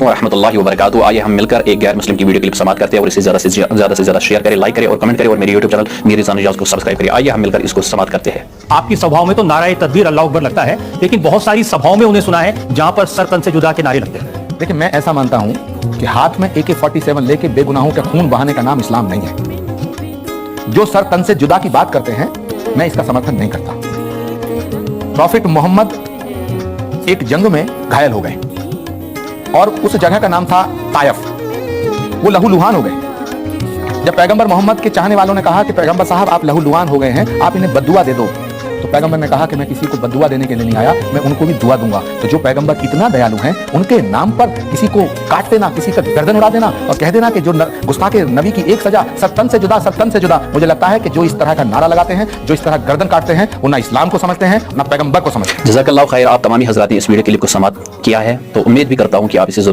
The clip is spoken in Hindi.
वालेकुम रहमतुल्लाहि व बरकातुहू। आइए हम मिलकर एक गैर मुस्लिम की वीडियो क्लिप समाप्त करते हैं और इसे ज़्यादा से ज़्यादा शेयर करें, लाइक करें और कमेंट करें और मेरे यूट्यूब चैनल मीर रिज़वान नियाज़ को सब्सक्राइब करें। आइए हम मिलकर इसको समाप्त करते हैं। आपकी सभाओं में तो नाराए तकबीर अल्लाह अकबर लगता है, लेकिन बहुत सारी सभाओं में उन्हें सुना है जहां पर सर तन से जुदा के नारे लगते हैं। लेकिन मैं ऐसा मानता हूं कि हाथ में AK-47 लेके बेगुनाहों का खून बहाने का नाम इस्लाम नहीं है। जो सर तन से जुदा की बात करते हैं, मैं इसका समर्थन नहीं करता। प्रॉफिट मोहम्मद एक जंग में घायल हो गए और उस जगह का नाम था तायफ। वो लहूलुहान हो गए। जब पैगंबर मोहम्मद के चाहने वालों ने कहा कि पैगंबर साहब आप लहूलुहान हो गए हैं, आप इन्हें बद्दुआ दे दो, तो पैगंबर ने कहा कि मैं किसी को बद्दुआ देने के लिए नहीं आया, मैं उनको भी दुआ दूंगा। तो जो पैगंबर इतना दयालु हैं, उनके नाम पर किसी को काट देना, किसी का गर्दन उड़ा देना और कह देना कि जो गुस्ताखे नबी की एक सजा सत्तन से जुदा, सत्तन से जुदा। मुझे लगता है कि जो इस तरह का नारा लगाते हैं, जो इस तरह गर्दन काटते हैं, वो ना इस्लाम को समझते हैं ना पैगंबर को समझते हैं। जज़ाकल्लाहु खैर। आप तमामी हज़रात ने इस वीडियो क्लिप को समाप्त किया है, तो उम्मीद भी करता हूँ कि आप इसे ज़रूर